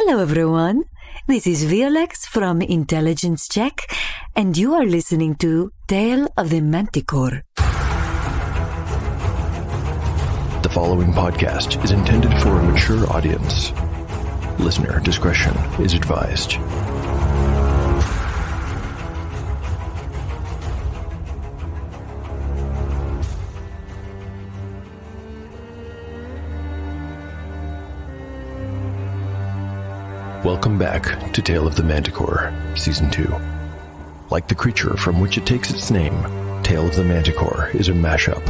Hello everyone, this is Violex from Intelligence Check, and you are listening to Tale of the Manticore. The following podcast is intended for a mature audience. Listener discretion is advised. Welcome back to Tale of the Manticore, Season 2. Like the creature from which it takes its name, Tale of the Manticore is a mashup,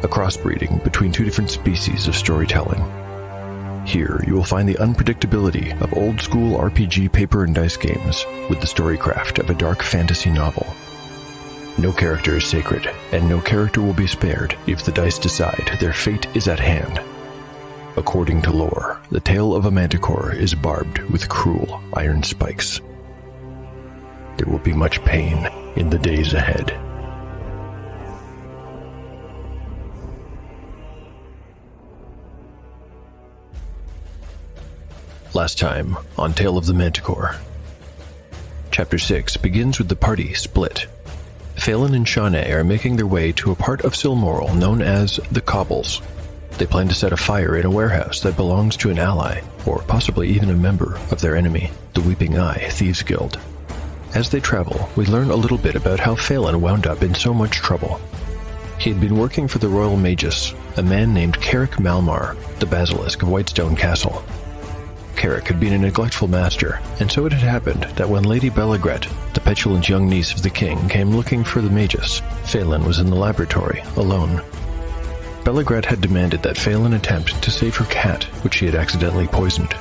a crossbreeding between two different species of storytelling. Here you will find the unpredictability of old-school RPG paper and dice games with the storycraft of a dark fantasy novel. No character is sacred, and no character will be spared if the dice decide their fate is at hand. According to lore, the tale of a manticore is barbed with cruel iron spikes. There will be much pain in the days ahead. Last time on Tale of the Manticore. Chapter 6 begins with the party split. Phelan and Shaunae are making their way to a part of Selmoral known as the Cobbles. They plan to set a fire in a warehouse that belongs to an ally, or possibly even a member of their enemy, the Weeping Eye Thieves Guild. As they travel, we learn a little bit about how Phelan wound up in so much trouble. He had been working for the Royal Magus, a man named Carrick Malmar, the Basilisk of Whitestone Castle. Carrick had been a neglectful master, and so it had happened that when Lady Bellegret, the petulant young niece of the king, came looking for the Magus, Phelan was in the laboratory, alone. Bellegret had demanded that Phelan attempt to save her cat, which she had accidentally poisoned.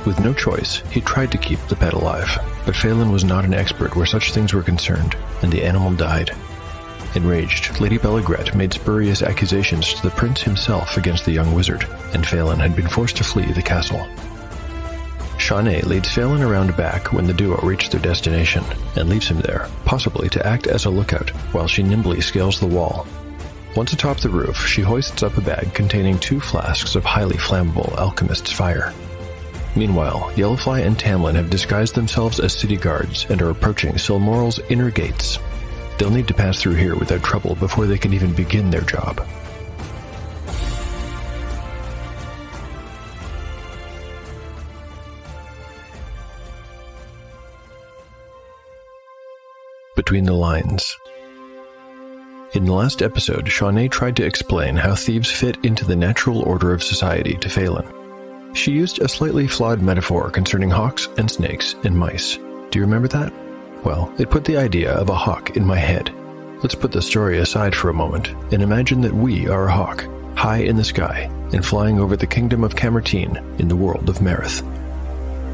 With no choice, he tried to keep the pet alive, but Phelan was not an expert where such things were concerned, and the animal died. Enraged, Lady Bellegret made spurious accusations to the prince himself against the young wizard, and Phelan had been forced to flee the castle. Shaunae leads Phelan around back when the duo reach their destination, and leaves him there, possibly to act as a lookout, while she nimbly scales the wall. Once atop the roof, she hoists up a bag containing 2 flasks of highly flammable alchemist's fire. Meanwhile, Yellowfly and Tamlin have disguised themselves as city guards and are approaching Selmoral's inner gates. They'll need to pass through here without trouble before they can even begin their job. Between the lines. In the last episode, Shaunae tried to explain how thieves fit into the natural order of society to Phelan. She used a slightly flawed metaphor concerning hawks and snakes and mice. Do you remember that? Well, it put the idea of a hawk in my head. Let's put the story aside for a moment and imagine that we are a hawk, high in the sky and flying over the kingdom of Camertine in the world of Marith.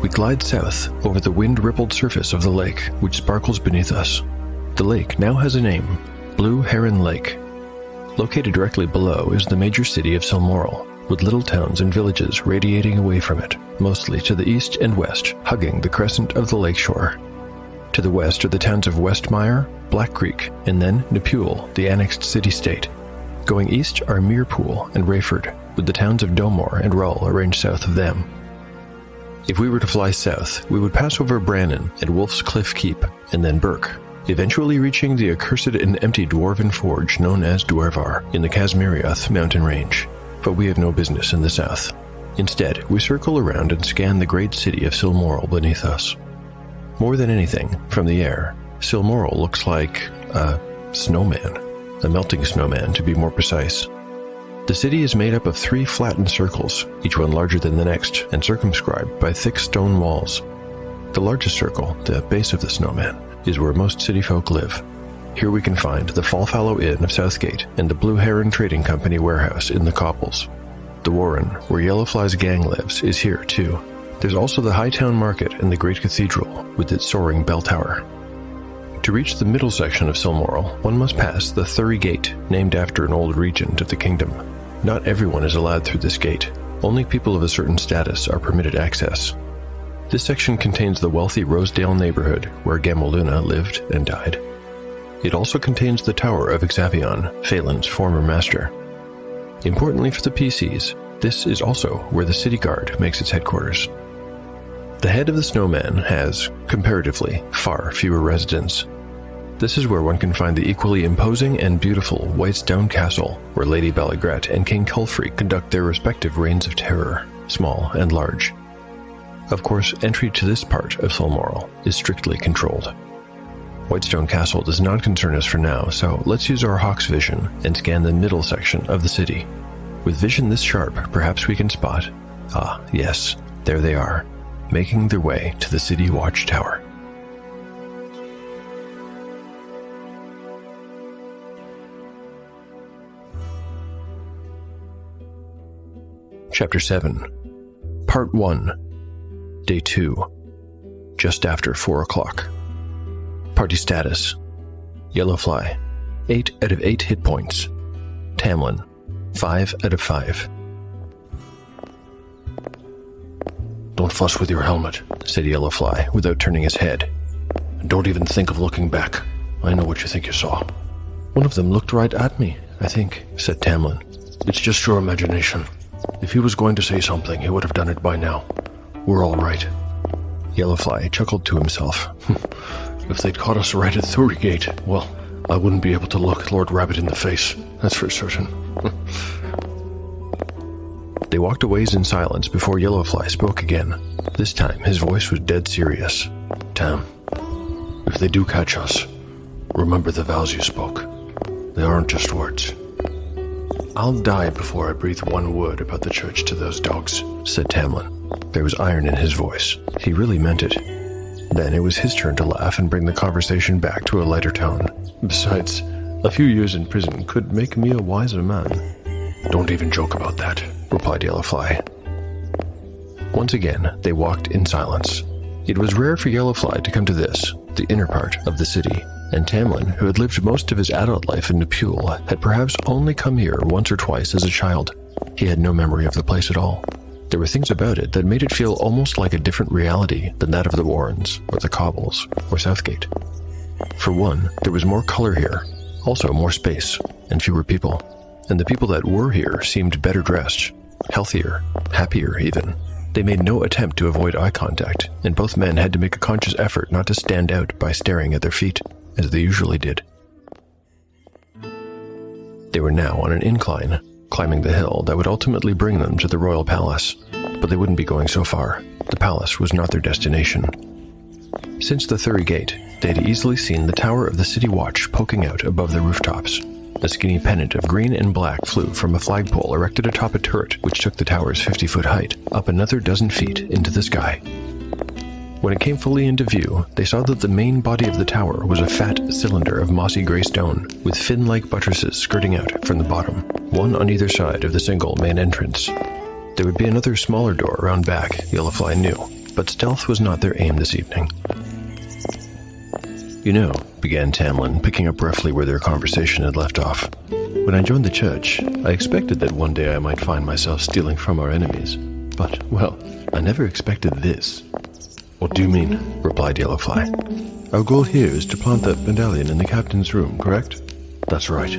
We glide south over the wind-rippled surface of the lake, which sparkles beneath us. The lake now has a name, Blue Heron Lake. Located directly below is the major city of Selmoral, with little towns and villages radiating away from it, mostly to the east and west, hugging the crescent of the lakeshore. To the west are the towns of Westmire, Black Creek, and then Nepule, the annexed city-state. Going east are Merepool and Rayford, with the towns of Domore and Rull arranged south of them. If we were to fly south, we would pass over Brannon and Wolf's Cliff Keep, and then Burke, eventually reaching the accursed and empty dwarven forge known as Dwarvar in the Casmeriath mountain range. But we have no business in the south. Instead, we circle around and scan the great city of Selmoral beneath us. More than anything, from the air, Selmoral looks like a snowman. A melting snowman, to be more precise. The city is made up of 3 flattened circles, each one larger than the next, and circumscribed by thick stone walls. The largest circle, the base of the snowman, is where most city folk live. Here we can find the Fallfallow Inn of Southgate and the Blue Heron Trading Company warehouse in the Cobbles. The Warren, where Yellowfly's gang lives, is here too. There's also the Hightown Market and the Great Cathedral, with its soaring bell tower. To reach the middle section of Selmoral, one must pass the Thury Gate, named after an old regent of the kingdom. Not everyone is allowed through this gate. Only people of a certain status are permitted access. This section contains the wealthy Rosedale neighborhood, where Gamaluna lived and died. It also contains the Tower of Xavion, Phelan's former master. Importantly for the PCs, this is also where the City Guard makes its headquarters. The head of the snowman has, comparatively, far fewer residents. This is where one can find the equally imposing and beautiful white stone castle where Lady Balligret and King Culfrey conduct their respective reigns of terror, small and large. Of course, entry to this part of Selmoral is strictly controlled. Whitestone Castle does not concern us for now, so let's use our hawk's vision and scan the middle section of the city. With vision this sharp, perhaps we can spot... Ah, yes, there they are, making their way to the city watchtower. Chapter 7. Part 1. Day 2. Just after 4 o'clock. Party status. Yellowfly, 8 out of 8 hit points. Tamlin, 5 out of 5. "Don't fuss with your helmet," said Yellowfly without turning his head. "And don't even think of looking back. I know what you think you saw." "One of them looked right at me, I think," said Tamlin. "It's just your imagination. If he was going to say something, he would have done it by now. We're all right." Yellowfly chuckled to himself. "If they'd caught us right at Thury Gate, well, I wouldn't be able to look Lord Rabbit in the face, that's for certain." They walked a ways in silence before Yellowfly spoke again. This time, his voice was dead serious. "Tam, if they do catch us, remember the vows you spoke. They aren't just words." "I'll die before I breathe one word about the church to those dogs," said Tamlin. There was iron in his voice. He really meant it. Then it was his turn to laugh and bring the conversation back to a lighter tone. "Besides, a few years in prison could make me a wiser man." "Don't even joke about that," replied Yellowfly. Once again, they walked in silence. It was rare for Yellowfly to come to this, the inner part of the city, and Tamlin, who had lived most of his adult life in Nepule, had perhaps only come here once or twice as a child. He had no memory of the place at all. There were things about it that made it feel almost like a different reality than that of the Warrens, or the Cobbles, or Southgate. For one, there was more color here, also more space, and fewer people. And the people that were here seemed better dressed, healthier, happier even. They made no attempt to avoid eye contact, and both men had to make a conscious effort not to stand out by staring at their feet, as they usually did. They were now on an incline, climbing the hill that would ultimately bring them to the royal palace. But they wouldn't be going so far. The palace was not their destination. Since the Thury Gate, they had easily seen the tower of the city watch poking out above the rooftops. A skinny pennant of green and black flew from a flagpole erected atop a turret which took the tower's 50-foot height up another dozen feet into the sky. When it came fully into view, they saw that the main body of the tower was a fat cylinder of mossy gray stone with fin-like buttresses skirting out from the bottom, one on either side of the single main entrance. There would be another smaller door around back, Yellowfly knew, but stealth was not their aim this evening. "You know," began Tamlin, picking up roughly where their conversation had left off, "when I joined the church, I expected that one day I might find myself stealing from our enemies. But, well, I never expected this." "What do you mean?" replied Yellowfly. "Our goal here is to plant that medallion in the captain's room, correct?" "That's right."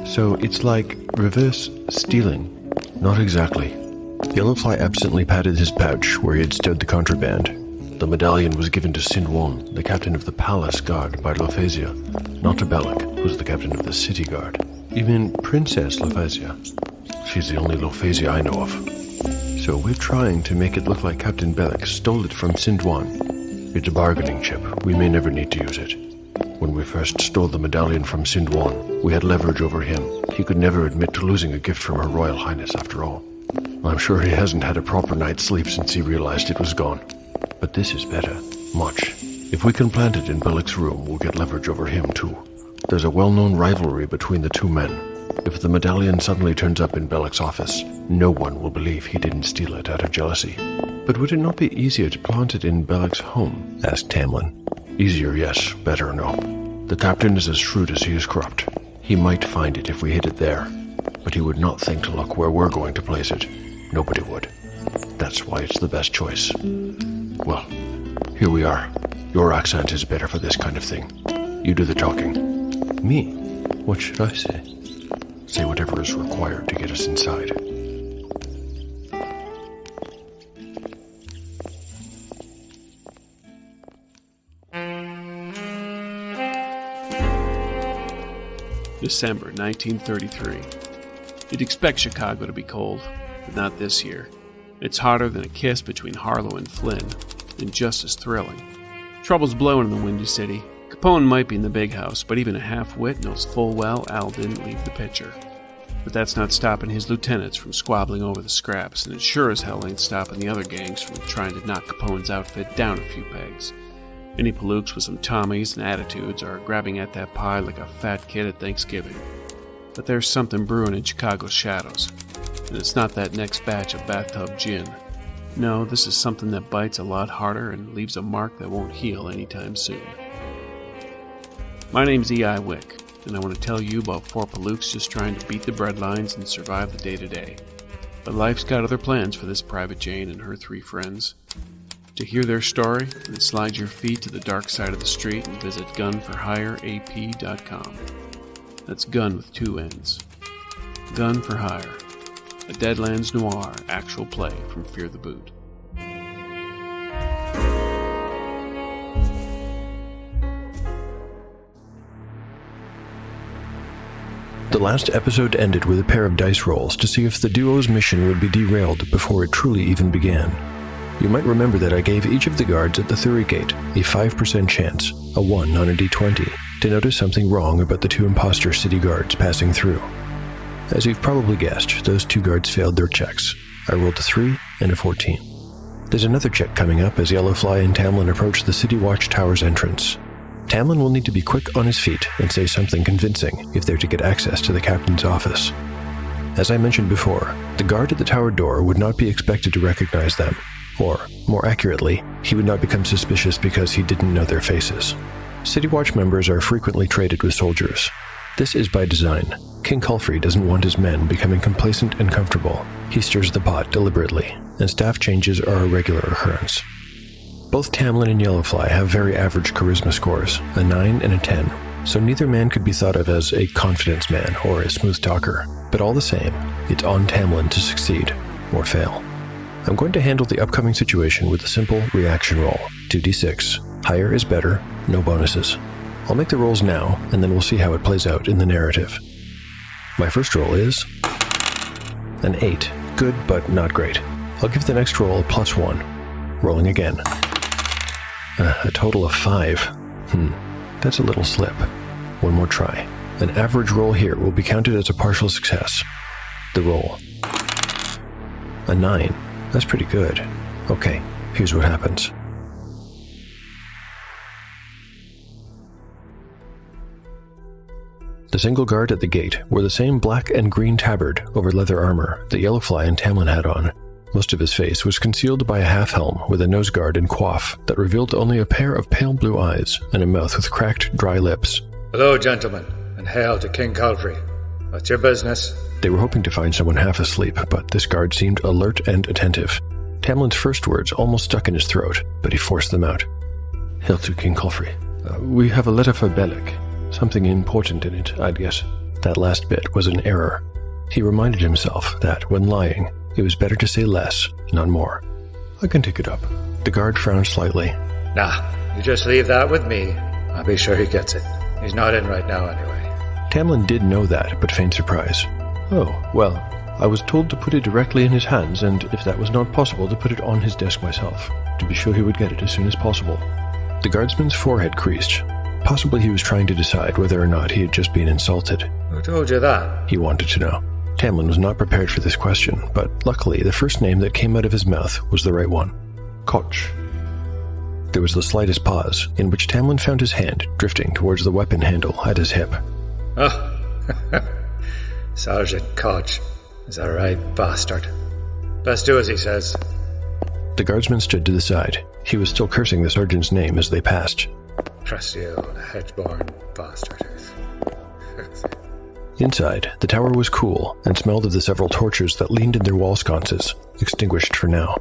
"So it's like reverse stealing?" "Not exactly." Yellowfly absently patted his pouch where he had stowed the contraband. "The medallion was given to Sindwon, the captain of the palace guard, by Lophasia, not to Bellic, who's the captain of the city guard." "You mean Princess Lophasia?" "She's the only Lophasia I know of." "So we're trying to make it look like Captain Bellic stole it from Sindwon." "It's a bargaining chip. We may never need to use it. When we first stole the medallion from Sindwon, we had leverage over him. He could never admit to losing a gift from Her Royal Highness after all. I'm sure he hasn't had a proper night's sleep since he realized it was gone. But this is better. Much. If we can plant it in Bellic's room, we'll get leverage over him too. There's a well-known rivalry between the two men. If the medallion suddenly turns up in Bellic's office, no one will believe he didn't steal it out of jealousy." "But would it not be easier to plant it in Bellic's home?" asked Tamlin. "Easier, yes. Better, no. The captain is as shrewd as he is corrupt. He might find it if we hid it there, but he would not think to look where we're going to place it. Nobody would. That's why it's the best choice. Well, here we are. Your accent is better for this kind of thing. You do the talking." "Me? What should I say?" "Say whatever is required to get us inside." December 1933. You'd expect Chicago to be cold, but not this year. It's hotter than a kiss between Harlow and Flynn, and just as thrilling. Trouble's blowing in the Windy City. Capone might be in the big house, but even a half-wit knows full well Al didn't leave the picture. But that's not stopping his lieutenants from squabbling over the scraps, and it sure as hell ain't stopping the other gangs from trying to knock Capone's outfit down a few pegs. Any palooks with some Tommies and attitudes are grabbing at that pie like a fat kid at Thanksgiving. But there's something brewing in Chicago's shadows, and it's not that next batch of bathtub gin. No, this is something that bites a lot harder and leaves a mark that won't heal anytime soon. My name's E.I. Wick, and I want to tell you about four palooks just trying to beat the breadlines and survive the day-to-day. But life's got other plans for this Private Jane and her three friends. To hear their story, then slide your feet to the dark side of the street and visit gunforhireap.com. That's gun with two N's. Gun for Hire, a Deadlands Noir actual play from Fear the Boot. The last episode ended with a pair of dice rolls to see if the duo's mission would be derailed before it truly even began. You might remember that I gave each of the guards at the Thury Gate a 5% chance, a 1 on a d20, to notice something wrong about the two imposter city guards passing through. As you've probably guessed, those two guards failed their checks. I rolled a 3 and a 14. There's another check coming up as Yellowfly and Tamlin approach the city watchtower's entrance. Tamlin will need to be quick on his feet and say something convincing if they're to get access to the captain's office. As I mentioned before, the guard at the tower door would not be expected to recognize them. Or, more accurately, he would not become suspicious because he didn't know their faces. City Watch members are frequently traded with soldiers. This is by design. King Culfrey doesn't want his men becoming complacent and comfortable. He stirs the pot deliberately, and staff changes are a regular occurrence. Both Tamlin and Yellowfly have very average charisma scores, a 9 and a 10, so neither man could be thought of as a confidence man or a smooth talker. But all the same, it's on Tamlin to succeed, or fail. I'm going to handle the upcoming situation with a simple reaction roll, 2d6. Higher is better, no bonuses. I'll make the rolls now, and then we'll see how it plays out in the narrative. My first roll is an 8. Good, but not great. I'll give the next roll a +1. Rolling again. A total of 5. That's a little slip. One more try. An average roll here will be counted as a partial success. The roll. A 9. That's pretty good. Okay, here's what happens. The single guard at the gate wore the same black and green tabard over leather armor that Yellowfly and Tamlin had on. Most of his face was concealed by a half-helm with a nose guard and coif that revealed only a pair of pale blue eyes and a mouth with cracked, dry lips. Hello, gentlemen, and hail to King Culfrey. What's your business? They were hoping to find someone half asleep, but this guard seemed alert and attentive. Tamlin's first words almost stuck in his throat, but he forced them out. Hail to King Culfrey. We have a letter for Bellic. Something important in it, I'd guess. That last bit was an error. He reminded himself that, when lying, it was better to say less, not more. I can take it up. The guard frowned slightly. Nah, you just leave that with me. I'll be sure he gets it. He's not in right now anyway. Tamlin did know that, but feigned surprise. Oh, well, I was told to put it directly in his hands, and if that was not possible, to put it on his desk myself, to be sure he would get it as soon as possible. The guardsman's forehead creased. Possibly he was trying to decide whether or not he had just been insulted. Who told you that? He wanted to know. Tamlin was not prepared for this question, but luckily the first name that came out of his mouth was the right one. Koch. There was the slightest pause, in which Tamlin found his hand drifting towards the weapon handle at his hip. Oh, Sergeant Koch is a right bastard. Best do as he says. The guardsman stood to the side. He was still cursing the sergeant's name as they passed. Trusty old hedge-born bastard. Inside, the tower was cool and smelled of the several torches that leaned in their wall sconces, extinguished for now.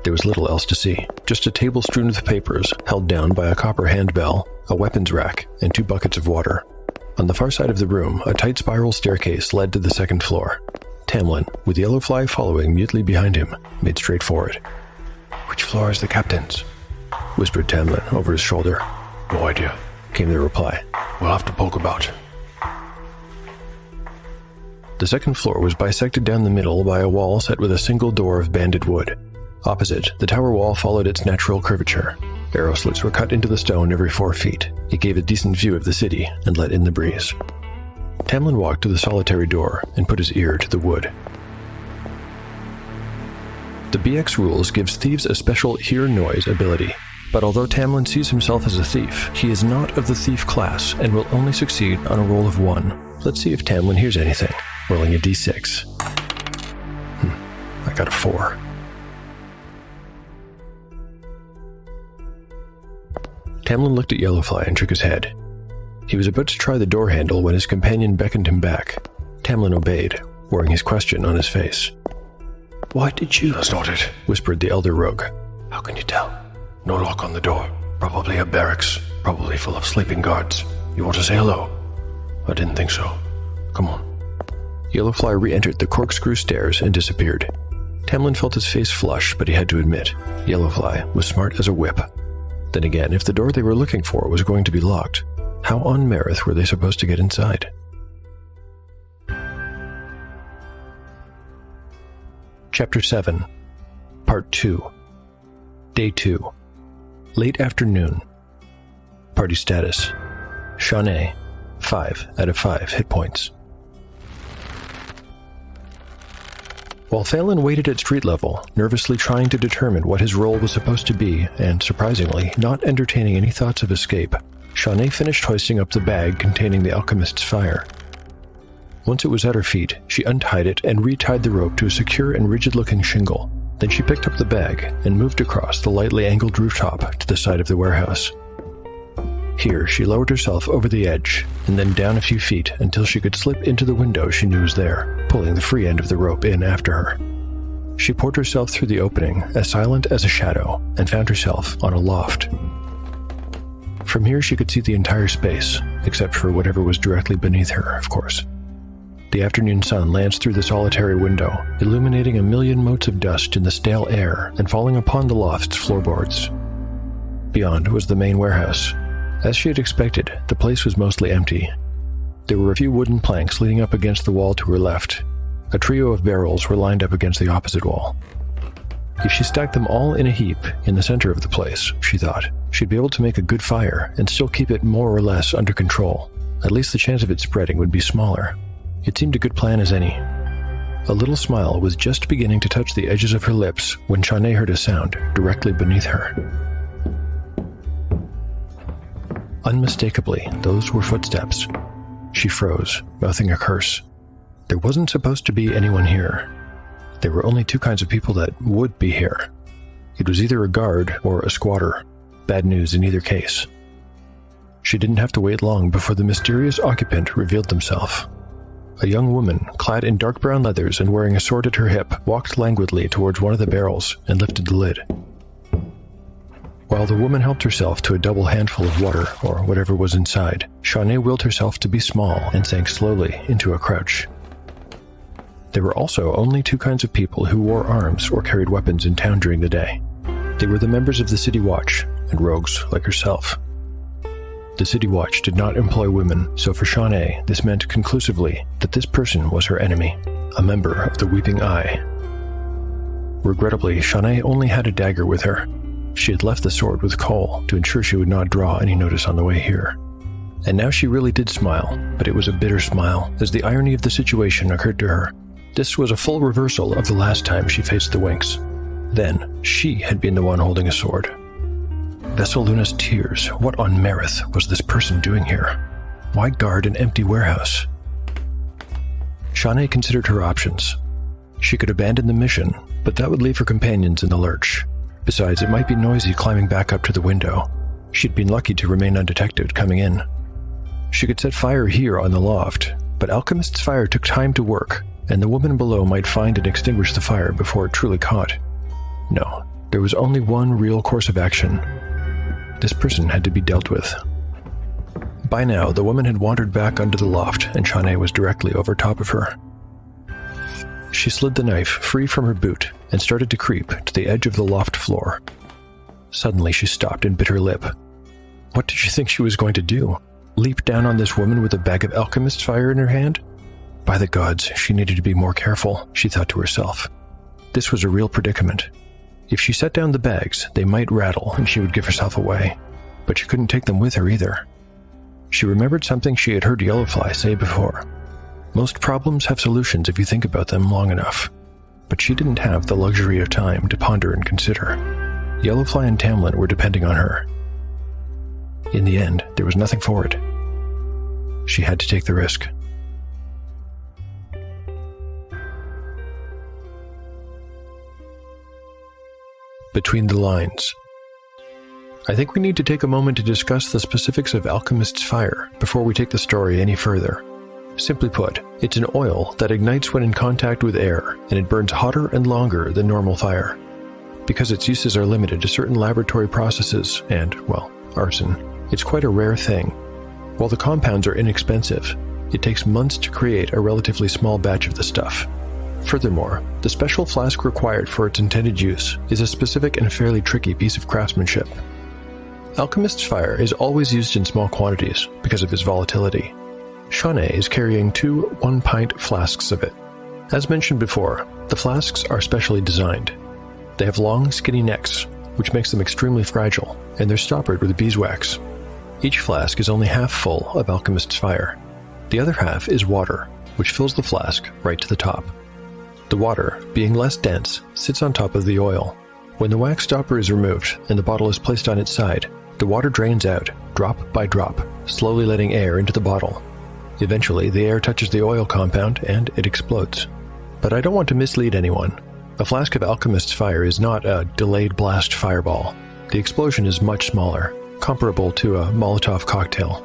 There was little else to see, just a table strewn with papers, held down by a copper handbell, a weapons rack, and 2 buckets of water. On the far side of the room, a tight spiral staircase led to the second floor. Tamlin, with Yellowfly following mutely behind him, made straight for it. Which floor is the captain's? Whispered Tamlin over his shoulder. No idea, came the reply. We'll have to poke about. The second floor was bisected down the middle by a wall set with a single door of banded wood. Opposite, the tower wall followed its natural curvature. Arrow slits were cut into the stone every 4 feet. It gave a decent view of the city and let in the breeze. Tamlin walked to the solitary door and put his ear to the wood. The BX rules gives thieves a special hear noise ability, but although Tamlin sees himself as a thief, he is not of the thief class and will only succeed on a roll of 1. Let's see if Tamlin hears anything. Rolling a d6. I got a 4. Tamlin looked at Yellowfly and shook his head. He was about to try the door handle when his companion beckoned him back. Tamlin obeyed, wearing his question on his face. Why did you? That's not it, whispered the elder rogue. How can you tell? No lock on the door. Probably a barracks. Probably full of sleeping guards. You want to say hello? I didn't think so. Come on. Yellowfly re-entered the corkscrew stairs and disappeared. Tamlin felt his face flush, but he had to admit, Yellowfly was smart as a whip. Then again, if the door they were looking for was going to be locked, how on Marith were they supposed to get inside? Chapter 7, Part 2. Day 2. Late afternoon. Party status. Shaunae, 5 out of 5 hit points. While Phelan waited at street level, nervously trying to determine what his role was supposed to be, and surprisingly, not entertaining any thoughts of escape, Shaunae finished hoisting up the bag containing the alchemist's fire. Once it was at her feet, she untied it and retied the rope to a secure and rigid-looking shingle. Then she picked up the bag and moved across the lightly angled rooftop to the side of the warehouse. Here, she lowered herself over the edge, and then down a few feet until she could slip into the window she knew was there, pulling the free end of the rope in after her. She poured herself through the opening, as silent as a shadow, and found herself on a loft. From here she could see the entire space, except for whatever was directly beneath her, of course. The afternoon sun lanced through the solitary window, illuminating a million motes of dust in the stale air and falling upon the loft's floorboards. Beyond was the main warehouse. As she had expected, the place was mostly empty. There were a few wooden planks leaning up against the wall to her left. A trio of barrels were lined up against the opposite wall. If she stacked them all in a heap in the center of the place, she thought, she'd be able to make a good fire and still keep it more or less under control. At least the chance of it spreading would be smaller. It seemed a good plan as any. A little smile was just beginning to touch the edges of her lips when Shaunae heard a sound directly beneath her. Unmistakably, those were footsteps. She froze, mouthing a curse. There wasn't supposed to be anyone here. There were only 2 kinds of people that would be here. It was either a guard or a squatter. Bad news in either case. She didn't have to wait long before the mysterious occupant revealed themselves. A young woman, clad in dark brown leathers and wearing a sword at her hip, walked languidly towards one of the barrels and lifted the lid. While the woman helped herself to a double handful of water, or whatever was inside, Shaunae willed herself to be small and sank slowly into a crouch. There were also only 2 kinds of people who wore arms or carried weapons in town during the day. They were the members of the City Watch, and rogues like herself. The City Watch did not employ women, so for Shaunae, this meant conclusively that this person was her enemy, a member of the Weeping Eye. Regrettably, Shaunae only had a dagger with her. She had left the sword with Cole to ensure she would not draw any notice on the way here. And now she really did smile, but it was a bitter smile, as the irony of the situation occurred to her. This was a full reversal of the last time she faced the Winks. Then, she had been the one holding a sword. Vesseluna's tears. What on Marith was this person doing here? Why guard an empty warehouse? Shaunae considered her options. She could abandon the mission, but that would leave her companions in the lurch. Besides, it might be noisy climbing back up to the window. She'd been lucky to remain undetected coming in. She could set fire here on the loft, but Alchemist's fire took time to work, and the woman below might find and extinguish the fire before it truly caught. No, there was only one real course of action. This person had to be dealt with. By now, the woman had wandered back under the loft, and Shaunae was directly over top of her. She slid the knife free from her boot and started to creep to the edge of the loft floor. Suddenly, she stopped and bit her lip. What did she think she was going to do? Leap down on this woman with a bag of alchemist's fire in her hand? By the gods, she needed to be more careful, she thought to herself. This was a real predicament. If she set down the bags, they might rattle and she would give herself away. But she couldn't take them with her either. She remembered something she had heard Yellowfly say before. Most problems have solutions if you think about them long enough. But she didn't have the luxury of time to ponder and consider. Yellowfly and Tamlin were depending on her. In the end, there was nothing for it. She had to take the risk. Between the lines. I think we need to take a moment to discuss the specifics of Alchemist's Fire before we take the story any further. Simply put, it's an oil that ignites when in contact with air, and it burns hotter and longer than normal fire. Because its uses are limited to certain laboratory processes and, well, arson, it's quite a rare thing. While the compounds are inexpensive, it takes months to create a relatively small batch of the stuff. Furthermore, the special flask required for its intended use is a specific and fairly tricky piece of craftsmanship. Alchemist's Fire is always used in small quantities because of its volatility. Shaunae is carrying 2 one-pint flasks of it. As mentioned before, the flasks are specially designed. They have long, skinny necks, which makes them extremely fragile, and they're stoppered with beeswax. Each flask is only half full of Alchemist's Fire. The other half is water, which fills the flask right to the top. The water, being less dense, sits on top of the oil. When the wax stopper is removed and the bottle is placed on its side, the water drains out, drop by drop, slowly letting air into the bottle. Eventually, the air touches the oil compound and it explodes. But I don't want to mislead anyone. A flask of Alchemist's Fire is not a delayed blast fireball. The explosion is much smaller, comparable to a Molotov cocktail.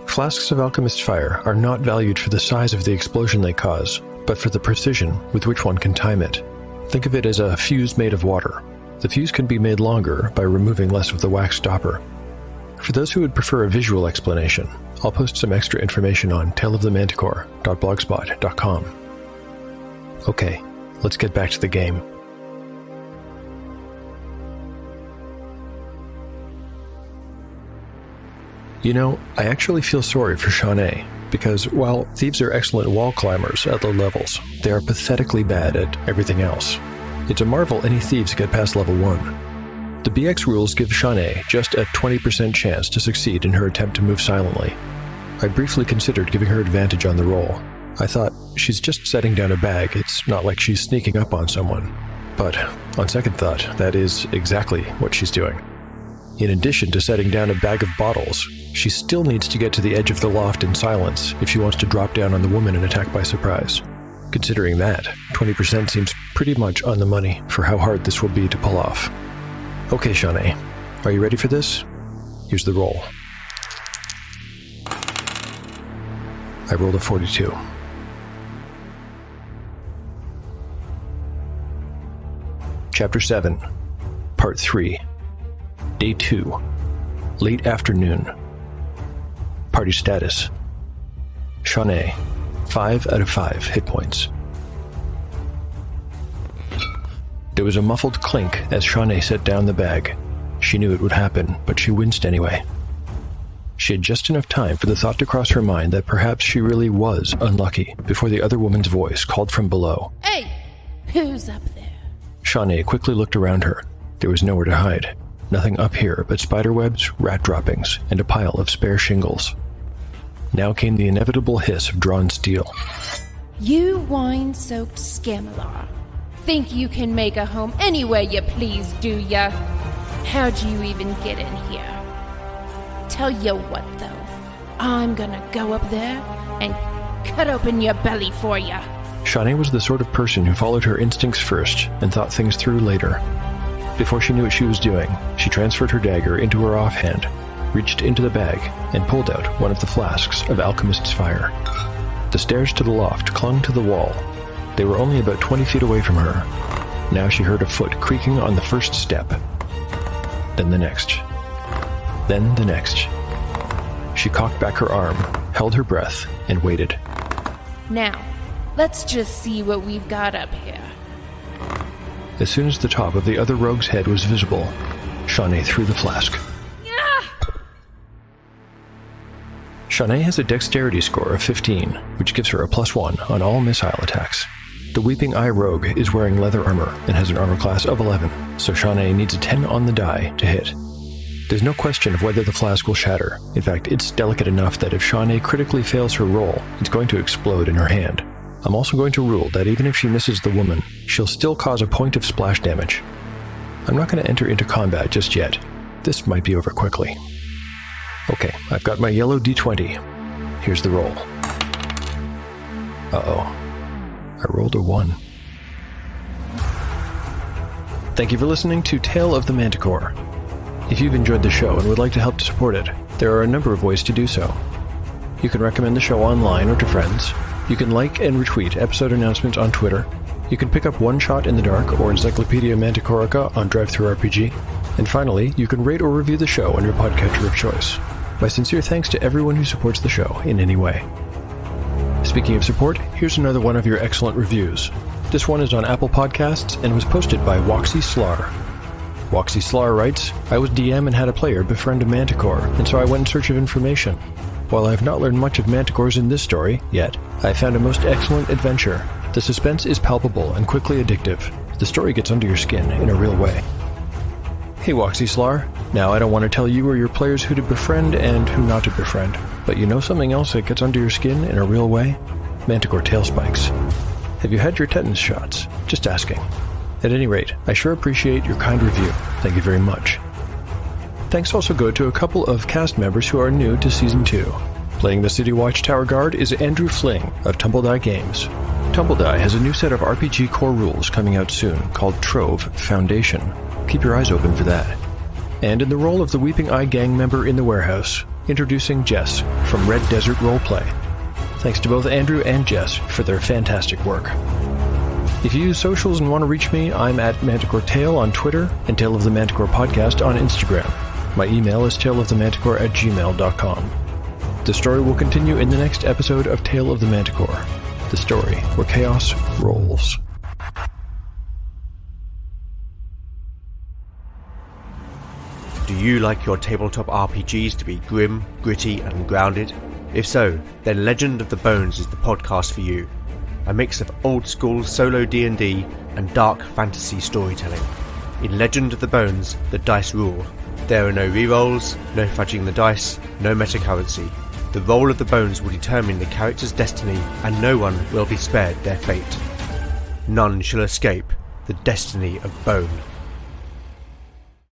Flasks of Alchemist's Fire are not valued for the size of the explosion they cause, but for the precision with which one can time it. Think of it as a fuse made of water. The fuse can be made longer by removing less of the wax stopper. For those who would prefer a visual explanation, I'll post some extra information on taleofthemanticore.blogspot.com. Okay, let's get back to the game. You know, I actually feel sorry for Shaunae, because while thieves are excellent wall climbers at low levels, they are pathetically bad at everything else. It's a marvel any thieves get past level 1. The BX rules give Shaunae just a 20% chance to succeed in her attempt to move silently. I briefly considered giving her advantage on the roll. I thought, she's just setting down a bag, it's not like she's sneaking up on someone. But, on second thought, that is exactly what she's doing. In addition to setting down a bag of bottles, she still needs to get to the edge of the loft in silence if she wants to drop down on the woman and attack by surprise. Considering that, 20% seems pretty much on the money for how hard this will be to pull off. Okay, Shaunae, are you ready for this? Here's the roll. I rolled a 42. Chapter 7, Part 3. Day 2. Late afternoon. Party status. Shaunae, 5 out of 5 hit points. There was a muffled clink as Shaunae set down the bag. She knew it would happen, but she winced anyway. She had just enough time for the thought to cross her mind that perhaps she really was unlucky before the other woman's voice called from below. Hey! Who's up there? Shaunae quickly looked around her. There was nowhere to hide. Nothing up here but spiderwebs, rat droppings, and a pile of spare shingles. Now came the inevitable hiss of drawn steel. You wine-soaked scammler. Think you can make a home any way you please, do ya? How'd you even get in here? Tell you what, though. I'm gonna go up there and cut open your belly for ya. Shaunae was the sort of person who followed her instincts first and thought things through later. Before she knew what she was doing, she transferred her dagger into her offhand, reached into the bag, and pulled out one of the flasks of Alchemist's Fire. The stairs to the loft clung to the wall. They were only about 20 feet away from her. Now she heard a foot creaking on the first step. Then the next. Then the next. She cocked back her arm, held her breath, and waited. Now, let's just see what we've got up here. As soon as the top of the other rogue's head was visible, Shaunae threw the flask. Shaunae has a dexterity score of 15, which gives her a +1 on all missile attacks. The Weeping Eye Rogue is wearing leather armor and has an armor class of 11, so Shaunae needs a 10 on the die to hit. There's no question of whether the flask will shatter. In fact, it's delicate enough that if Shaunae critically fails her roll, it's going to explode in her hand. I'm also going to rule that even if she misses the woman, she'll still cause a point of splash damage. I'm not going to enter into combat just yet. This might be over quickly. Okay, I've got my yellow d20. Here's the roll. Uh-oh. I rolled a 1. Thank you for listening to Tale of the Manticore. If you've enjoyed the show and would like to help to support it, there are a number of ways to do so. You can recommend the show online or to friends. You can like and retweet episode announcements on Twitter. You can pick up One Shot in the Dark or Encyclopedia Manticorica on DriveThruRPG. And finally, you can rate or review the show on your podcatcher of choice. My sincere thanks to everyone who supports the show in any way. Speaking of support, here's another one of your excellent reviews. This one is on Apple Podcasts and was posted by Woxy Slar. Woxy Slar writes, I was DM and had a player befriend a manticore, and so I went in search of information. While I have not learned much of manticores in this story, yet, I found a most excellent adventure. The suspense is palpable and quickly addictive. The story gets under your skin in a real way. Hey Woxy Slar, now I don't want to tell you or your players who to befriend and who not to befriend, but you know something else that gets under your skin in a real way? Manticore tail spikes. Have you had your tetanus shots? Just asking. At any rate, I sure appreciate your kind review. Thank you very much. Thanks also go to a couple of cast members who are new to Season 2. Playing the City Watchtower Guard is Andrew Fling of Tumbledye Games. Tumbledye has a new set of RPG core rules coming out soon called Trove Foundation. Keep your eyes open for that. And in the role of the Weeping Eye Gang member in the warehouse, introducing Jess from Red Desert Roleplay. Thanks to both Andrew and Jess for their fantastic work. If you use socials and want to reach me, I'm at Manticore Tale on Twitter and Tale of the Manticore Podcast on Instagram. My email is taleofthemanticore@gmail.com. The story will continue in the next episode of Tale of the Manticore, the story where chaos rolls. Do you like your tabletop RPGs to be grim, gritty, and grounded? If so, then Legend of the Bones is the podcast for you. A mix of old-school solo D&D and dark fantasy storytelling. In Legend of the Bones, the dice rule. There are no rerolls, no fudging the dice, no metacurrency. The roll of the bones will determine the character's destiny, and no one will be spared their fate. None shall escape the destiny of Bone.